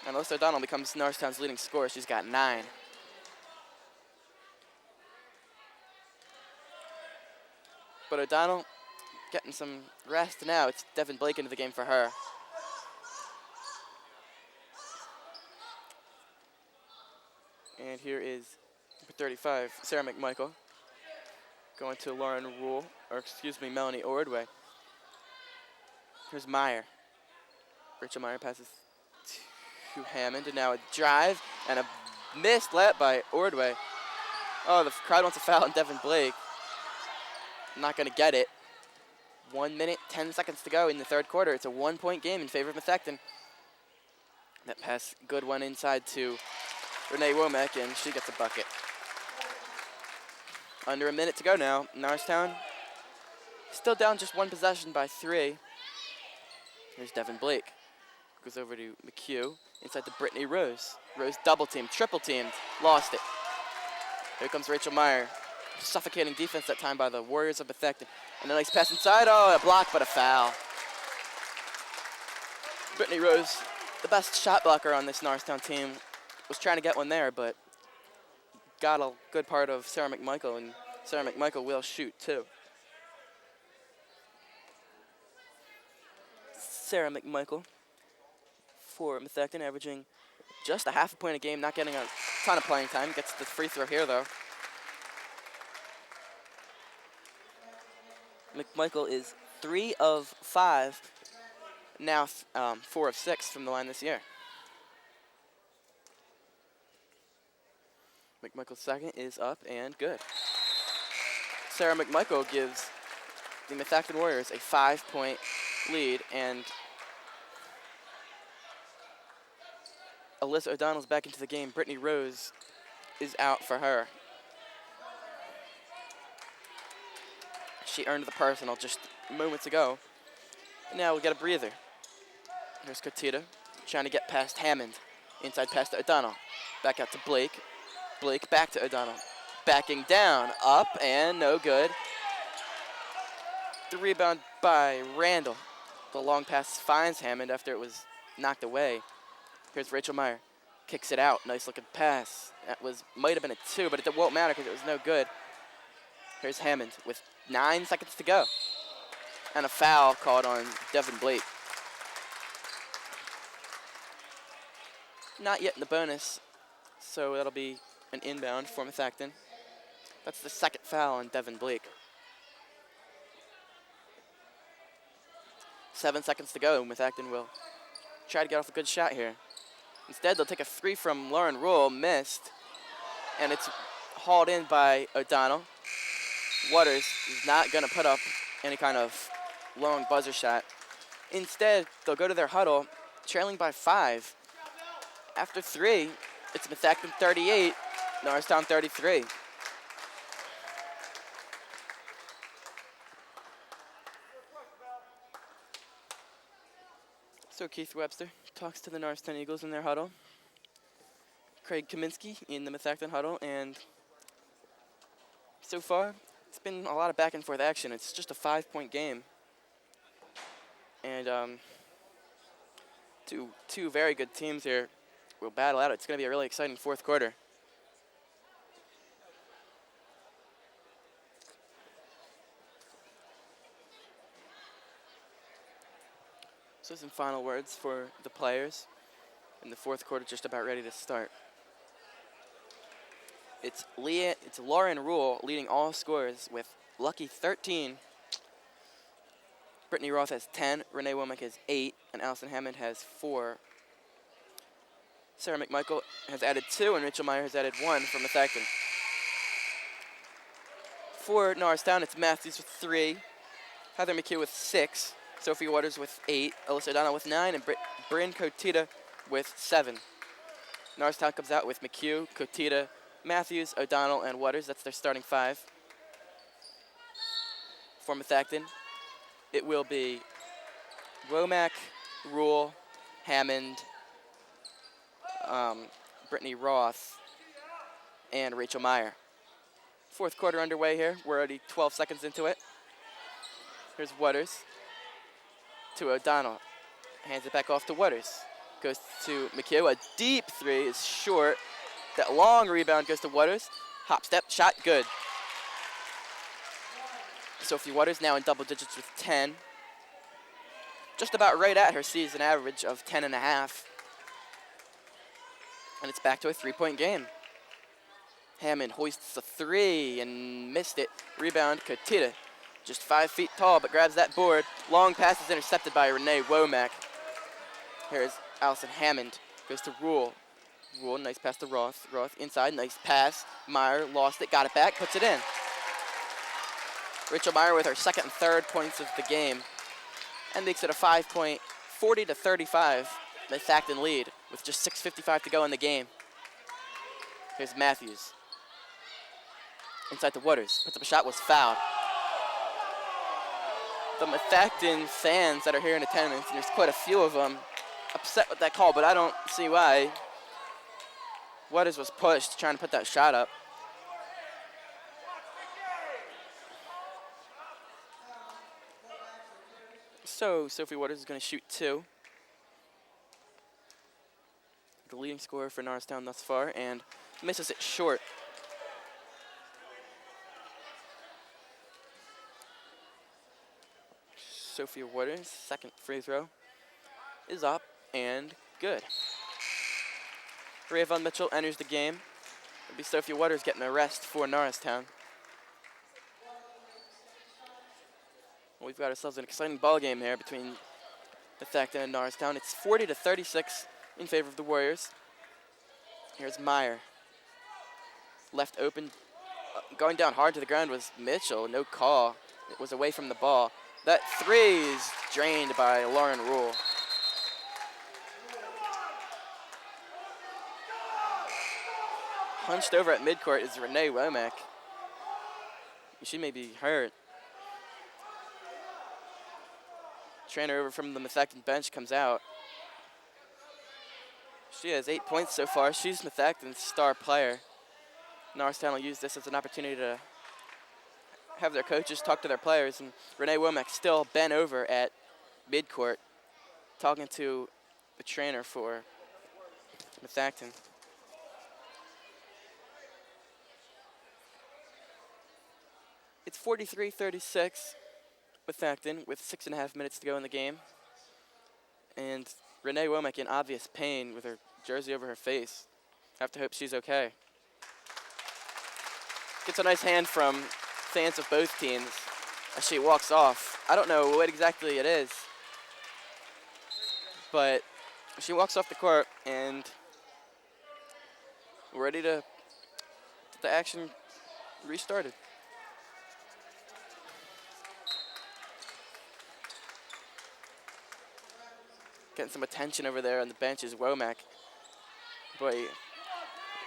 And Alyssa O'Donnell becomes Norristown's leading scorer. She's got 9. But O'Donnell getting some rest now. It's Devin Blake into the game for her. And here is number 35, Sarah McMichael. Going to Lauren Rule, or excuse me, Melanie Ordway. Here's Meyer. Rachel Meyer passes to Hammond, and now a drive and a missed layup by Ordway. Oh, the crowd wants a foul on Devin Blake. Not going to get it. 1 minute, 10 seconds to go in the third quarter. It's a 1-point game in favor of Methacton. That pass, good one inside to Renee Womack, and she gets a bucket. Under a minute to go now. Norristown still down just 1 possession by 3. Here's Devin Blake. Goes over to McHugh. Inside to Brittany Rose. Rose double teamed, triple teamed, lost it. Here comes Rachel Meyer. Suffocating defense that time by the Warriors of Methacton. And a nice pass inside. Oh, a block, but a foul. Brittany Rose, the best shot blocker on this Norristown team, was trying to get one there, but got a good part of Sarah McMichael, and Sarah McMichael will shoot too. Sarah McMichael for Methacton, averaging just a half a point a game, not getting a ton of playing time. Gets the free throw here though. McMichael is 3 of 5, now 4 of 6 from the line this year. McMichael's second is up and good. Sarah McMichael gives the Methacton Warriors a 5-point lead, and Alyssa O'Donnell's back into the game. Brittany Rose is out for her. She earned the personal just moments ago. Now we'll get a breather. Here's Kotita trying to get past Hammond. Inside pass to O'Donnell. Back out to Blake. Blake back to O'Donnell. Backing down, up, and no good. The rebound by Randall. The long pass finds Hammond after it was knocked away. Here's Rachel Meyer. Kicks it out. Nice looking pass. That might have been a 2, but it won't matter because it was no good. Here's Hammond with 9 seconds to go. And a foul called on Devin Blake. Not yet in the bonus, so that'll be an inbound for Methacton. That's the second foul on Devin Blake. 7 seconds to go. Methacton will try to get off a good shot here. Instead, they'll take a 3 from Lauren Rule, missed, and it's hauled in by O'Donnell. Waters is not going to put up any kind of long buzzer shot. Instead, they'll go to their huddle, trailing by 5. After 3, it's Methacton 38, Norristown 33. So Keith Webster talks to the Norristown Eagles in their huddle. Craig Kaminsky in the Methacton huddle, and so far, it's been a lot of back and forth action. It's just a 5-point game. And two very good teams here will battle out. It's going to be a really exciting fourth quarter. So some final words for the players in the fourth quarter, just about ready to start. It's Lauren Rule leading all scorers with lucky 13. Brittany Roth has 10, Renee Womack has 8, and Allison Hammond has 4. Sarah McMichael has added 2, and Rachel Meyer has added 1 for Methacton. For Norristown, it's Matthews with 3, Heather McHugh with 6, Sophie Waters with 8, Alyssa O'Donnell with 9, and Bryn Kotita with 7. Norristown comes out with McHugh, Kotita, Matthews, O'Donnell, and Waters. That's their starting 5. For Methacton, it will be Womack, Rule, Hammond, Brittany Roth, and Rachel Meyer. Fourth quarter underway here. We're already 12 seconds into it. Here's Waters to O'Donnell. Hands it back off to Waters. Goes to McHugh. A deep 3 is short. That long rebound goes to Waters. Hop, step, shot, good. Sophie Waters now in double digits with 10. Just about right at her season average of 10.5. And it's back to a 3-point game. Hammond hoists a 3 and missed it. Rebound, Kotita. Just 5 feet tall, but grabs that board. Long pass is intercepted by Renee Womack. Here's Allison Hammond. Goes to Rule. Rule, nice pass to Roth. Roth inside, nice pass. Meyer lost it, got it back, puts it in. Rachel Meyer with her second and third points of the game. And makes it a 5-point, 40-35 Methacton lead with just 6:55 to go in the game. Here's Matthews. Inside to Waters. Puts up a shot, was fouled. The Methacton fans that are here in attendance, and there's quite a few of them, upset with that call, but I don't see why. Waters was pushed, trying to put that shot up. So Sophie Waters is going to shoot 2. The leading scorer for Norristown thus far, and misses it short. Sophia Waters' second free throw is up and good. Rayvon Mitchell enters the game. It'll be Sophia Waters getting a rest for Norristown. We've got ourselves an exciting ball game here between Methacton and Norristown. It's 40-36 in favor of the Warriors. Here's Meyer. Left open. Going down hard to the ground was Mitchell. No call. It was away from the ball. That 3 is drained by Lauren Rule. Hunched over at midcourt is Renee Womack. She may be hurt. Trainer over from the Methacton bench comes out. She has 8 points so far. She's Methacton's star player. Norristown will use this as an opportunity to have their coaches talk to their players. And Renee Womack still bent over at midcourt talking to the trainer for Methacton. It's 43-36 Methacton with 6.5 minutes to go in the game. And Renee Womack in obvious pain with her jersey over her face. Have to hope she's okay. Gets a nice hand from fans of both teams as she walks off. I don't know what exactly it is, but she walks off the court and we're ready to get the action restarted. Getting some attention over there on the bench is Womack. Boy,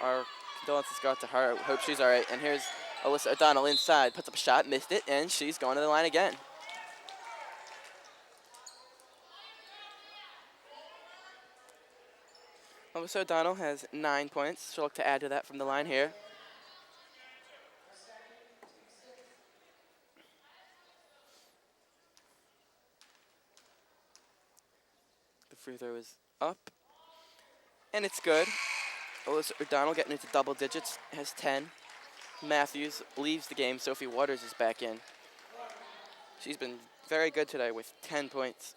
our condolences go out to her. Hope she's all right. And here's Alyssa O'Donnell inside. Puts up a shot, missed it, and she's going to the line again. Alyssa O'Donnell has 9 points. She'll look to add to that from the line here. The free throw is up. And it's good. Alyssa O'Donnell getting into double digits, has 10. Matthews leaves the game. Sophie Waters is back in. She's been very good today with 10 points.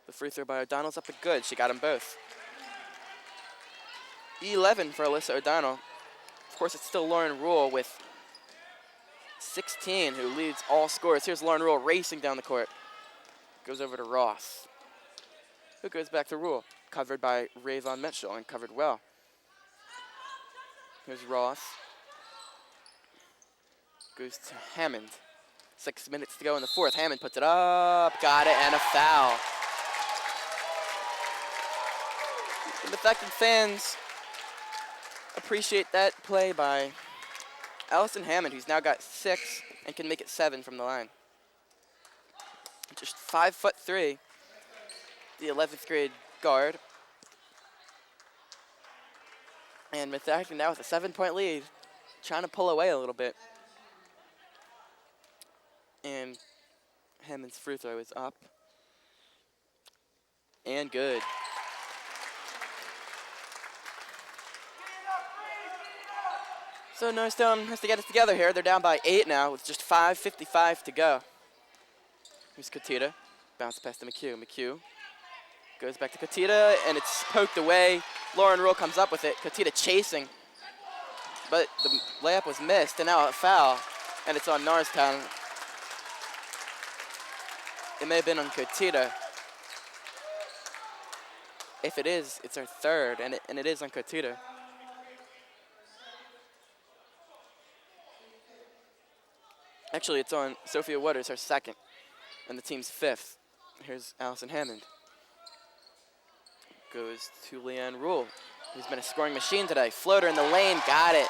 The free throw by O'Donnell's up and good. She got them both. 11 for Alyssa O'Donnell. Of course, it's still Lauren Rule with 16 who leads all scores. Here's Lauren Rule racing down the court. Goes over to Ross, who goes back to Rule. Covered by Rayvon Mitchell and covered well. Here's Ross. Goes to Hammond. 6 minutes to go in the fourth. Hammond puts it up, got it, and a foul. The Methacton fans appreciate that play by Allison Hammond, who's now got 6 and can make it 7 from the line. Just 5'3", the 11th grade guard. And Methacton now with a 7-point lead, trying to pull away a little bit. And Hammond's free throw is up. And good. So Norristown has to get it together here. They're down by 8 now with just 5:55 to go. Here's Katita. Bounce pass to McHugh. McHugh goes back to Katita, and it's poked away. Lauren Rule comes up with it. Katita chasing. But the layup was missed, and now a foul. And it's on Norristown. It may have been on Katita. If it is, it's our third, and it is on Katita. Actually, it's on Sophia Waters, her second, and the team's 5th. Here's Allison Hammond. Goes to Leanne Rule, who's been a scoring machine today. Floater in the lane, got it.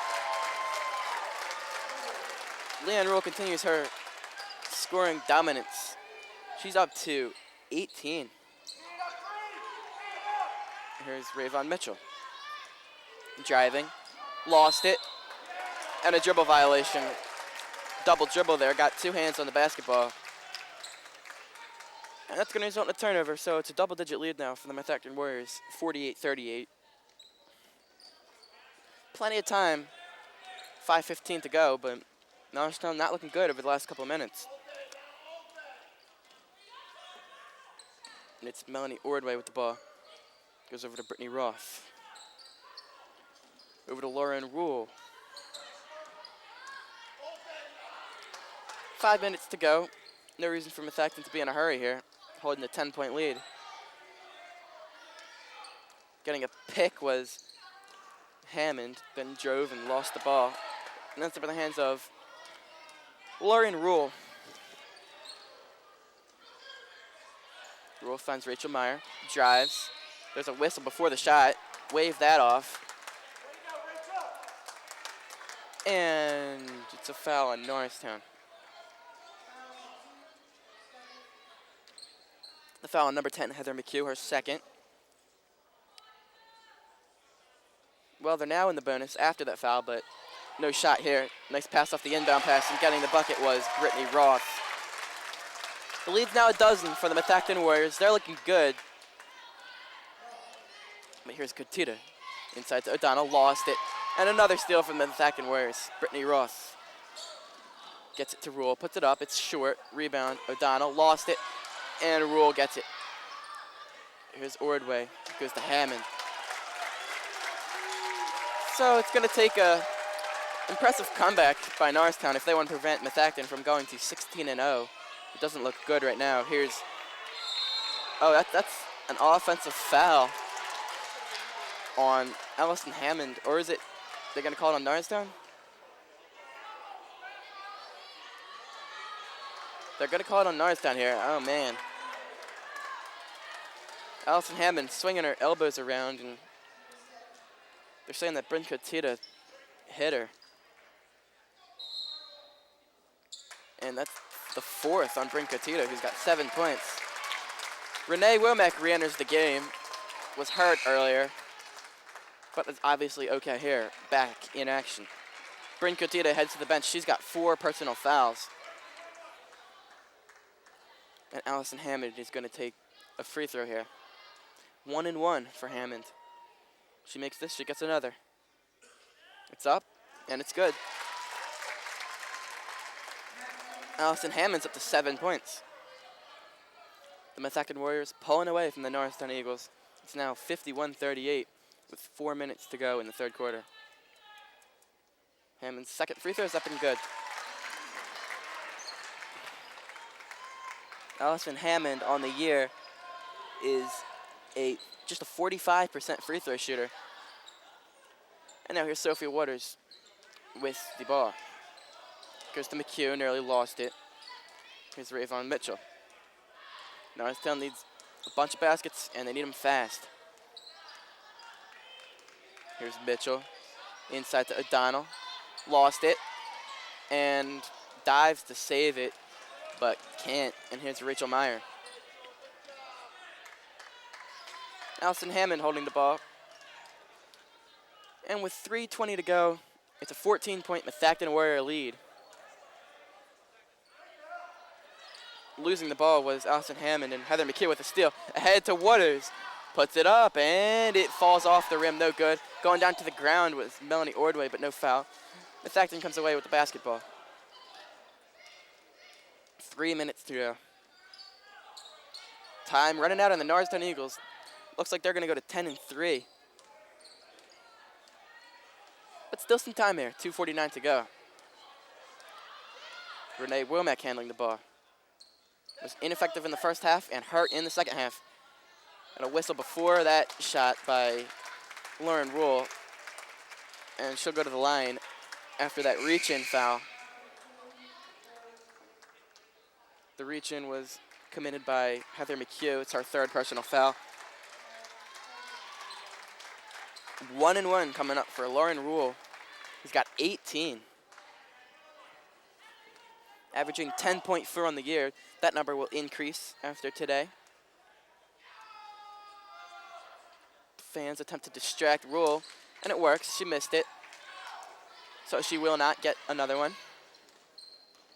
Leanne Rule continues her scoring dominance. She's up to 18. Here's Rayvon Mitchell. Driving, lost it, and a dribble violation. Double dribble there, got 2 hands on the basketball. And that's going to result in a turnover, so it's a double-digit lead now for the Methacton Warriors, 48-38. Plenty of time, 5:15 to go, but Norristown not looking good over the last couple of minutes. And it's Melanie Ordway with the ball. Goes over to Brittany Roth. Over to Lauren Rule. 5 minutes to go. No reason for Methacton to be in a hurry here, holding a 10-point lead. Getting a pick was Hammond, then drove and lost the ball. And that's up in the hands of Lauren Rule. Rule finds Rachel Meyer, drives. There's a whistle before the shot. Wave that off. And it's a foul on Norristown. The foul on number 10, Heather McHugh, her second. Well, they're now in the bonus after that foul, but no shot here. Nice pass off the inbound pass, and getting the bucket was Brittany Roth. The lead's now a dozen for the Methacton Warriors. They're looking good. But here's Katita. Inside to O'Donnell, lost it. And another steal from the Methacton Warriors. Brittany Roth gets it to Rule, puts it up, it's short. Rebound, O'Donnell, lost it, and Rule gets it. Here's Ordway, goes to Hammond. So it's gonna take a impressive comeback by Norristown if they want to prevent Methacton from going to 16-0. It doesn't look good right now. Here's, oh, that's an offensive foul on Allison Hammond, or is it, they're gonna call it on Norristown? They're gonna call it on Norristown here, oh man. Allison Hammond swinging her elbows around, and they're saying that Bryn Katita hit her. And that's the fourth on Bryn Katita, who's got 7 points. Renee Womack re-enters the game, was hurt earlier, but is obviously okay here, back in action. Bryn Katita heads to the bench. She's got 4 personal fouls. And Allison Hammond is gonna take a free throw here. 1-1 for Hammond. She makes this, she gets another. It's up, and it's good. Allison Hammond's up to 7 points. The Methacton Warriors pulling away from the Norristown Eagles. It's now 51-38 with 4 minutes to go in the third quarter. Hammond's second free throw is up and good. Allison Hammond on the year is just a 45% free throw shooter. And now here's Sophia Waters with the ball. Goes to McHugh, nearly lost it. Here's Rayvon Mitchell. Norristown needs a bunch of baskets, and they need them fast. Here's Mitchell, inside to O'Donnell. Lost it, and dives to save it, but can't. And here's Rachel Meyer. Allison Hammond holding the ball. And with 3:20 to go, it's a 14-point Methacton Warrior lead. Losing the ball was Allison Hammond, and Heather McHugh with a steal. Ahead to Waters. Puts it up, and it falls off the rim, no good. Going down to the ground was Melanie Ordway, but no foul. Methacton comes away with the basketball. 3 minutes to go. Time running out on the Norristown Eagles. Looks like they're gonna go to 10-3. But still some time here, 2:49 to go. Renee Womack handling the ball. Was ineffective in the first half and hurt in the second half. And a whistle before that shot by Lauren Rule. And she'll go to the line after that reach-in foul. The reach-in was committed by Heather McHugh. It's our third personal foul. 1-1 coming up for Lauren Rule. He's got 18. Averaging 10.4 on the year. That number will increase after today. Fans attempt to distract Rule, and it works. She missed it. So she will not get another one.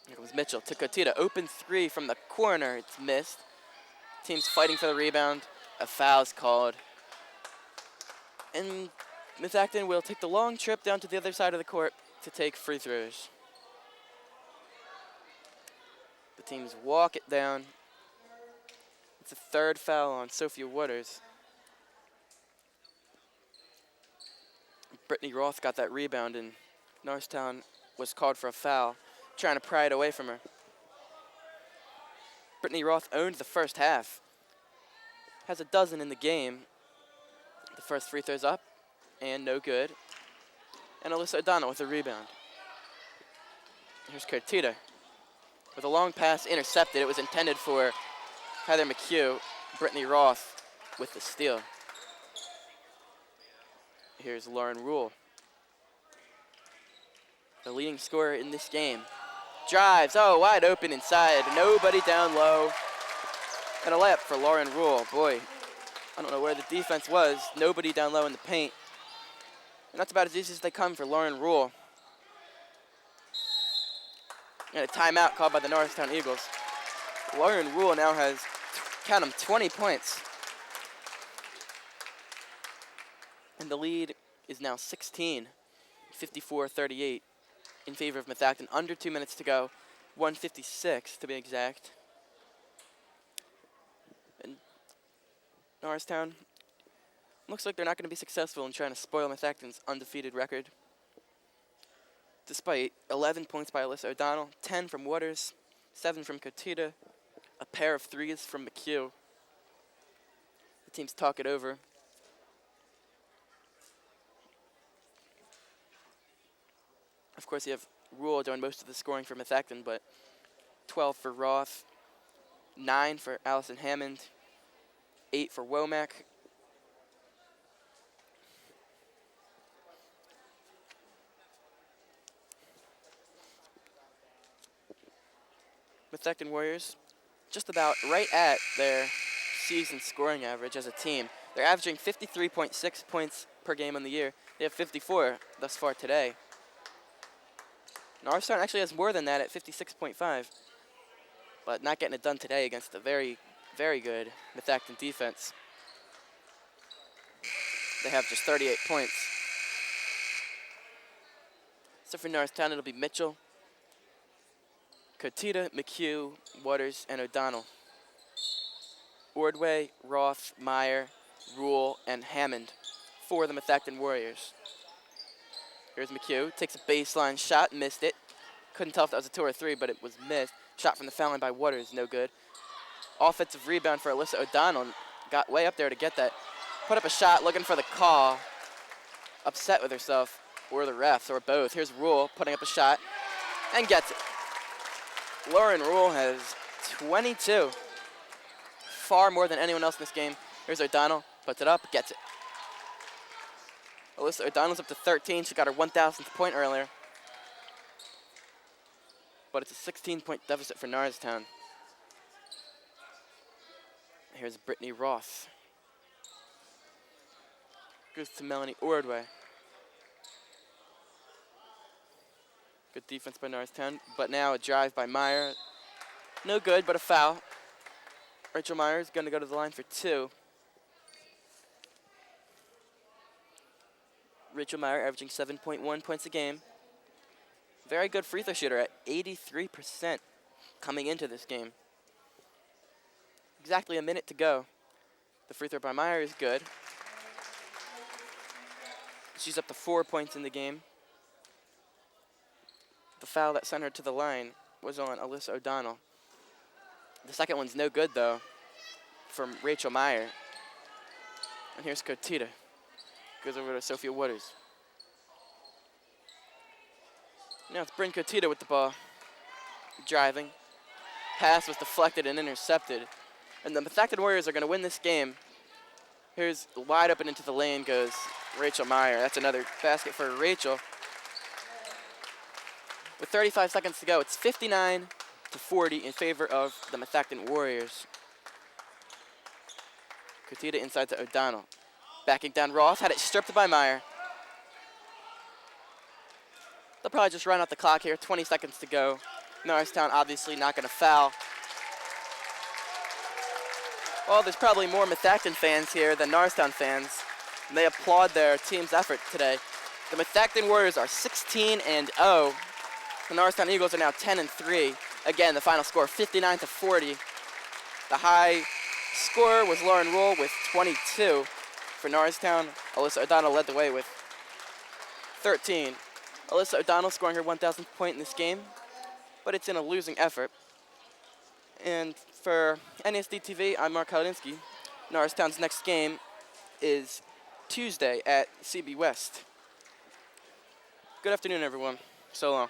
Here comes Mitchell to Katita. Open three from the corner. It's missed. Team's fighting for the rebound. A foul's called. And Methacton will take the long trip down to the other side of the court to take free throws. The teams walk it down. It's a third foul on Sophia Waters. Brittany Roth got that rebound, and Norristown was called for a foul, trying to pry it away from her. Brittany Roth owned the first half. Has a dozen in the game. The first free throw's up, and no good. And Alyssa O'Donnell with a rebound. Here's Katita with a long pass intercepted. It was intended for Heather McHugh. Brittany Roth with the steal. Here's Lauren Rule, the leading scorer in this game. Drives, oh, wide open inside. Nobody down low. And a layup for Lauren Rule. Boy, I don't know where the defense was. Nobody down low in the paint. And that's about as easy as they come for Lauren Rule. And a timeout called by the Norristown Eagles. Lauren Rule now has, count them, 20 points. And the lead is now 16, 54-38 in favor of Methacton. Under 2 minutes to go, 1:56 to be exact. And Norristown looks like they're not going to be successful in trying to spoil Methacton's undefeated record. Despite 11 points by Alyssa O'Donnell, 10 from Waters, 7 from Kotita, a pair of threes from McHugh. The teams talk it over. Of course, you have Rule doing most of the scoring for Methacton, but 12 for Roth, 9 for Allison Hammond, 8 for Womack. Methacton Warriors just about right at their season scoring average as a team. They're averaging 53.6 points per game on the year. They have 54 thus far today. Norristown actually has more than that at 56.5, but not getting it done today against a very, very good Methacton defense. They have just 38 points. So for Norristown, it'll be Mitchell, Kotita, McHugh, Waters, and O'Donnell. Ordway, Roth, Meyer, Rule, and Hammond for the Methacton Warriors. Here's McHugh, takes a baseline shot, missed it. Couldn't tell if that was a 2 or 3, but it was missed. Shot from the foul line by Waters, no good. Offensive rebound for Alyssa O'Donnell. Got way up there to get that. Put up a shot, looking for the call. Upset with herself, or the refs, or both. Here's Rule putting up a shot, and gets it. Lauren Rule has 22. Far more than anyone else in this game. Here's O'Donnell, puts it up, gets it. Alyssa O'Donnell's up to 13. She got her 1,000th point earlier. But it's a 16-point deficit for Norristown. Here's Brittany Roth. Goes to Melanie Ordway. Good defense by Norristown, but now a drive by Meyer. No good, but a foul. Rachel Meyer is going to go to the line for 2. Rachel Meyer averaging 7.1 points a game. Very good free throw shooter at 83% coming into this game. Exactly a minute to go. The free throw by Meyer is good. She's up to 4 points in the game. The foul that sent her to the line was on Alyssa O'Donnell. The second one's no good, though, from Rachel Meyer. And here's Kotita. Goes over to Sophia Waters. Now it's Bryn Kotita with the ball. Driving. Pass was deflected and intercepted. And the Methacton Warriors are going to win this game. Here's wide open into the lane goes Rachel Meyer. That's another basket for Rachel. With 35 seconds to go, it's 59-40 in favor of the Methacton Warriors. Kotita inside to O'Donnell. Backing down Roth, had it stripped by Meyer. They'll probably just run out the clock here, 20 seconds to go. Norristown obviously not going to foul. Well, there's probably more Methacton fans here than Norristown fans, and they applaud their team's effort today. The Methacton Warriors are 16-0. The Norristown Eagles are now 10-3. Again, the final score 59-40. The high scorer was Lauren Rule with 22 for Norristown. Alyssa O'Donnell led the way with 13. Alyssa O'Donnell scoring her 1,000th point in this game, but it's in a losing effort. And for NESD TV, I'm Mark Haladinsky. Norristown's next game is Tuesday at CB West. Good afternoon, everyone. So long.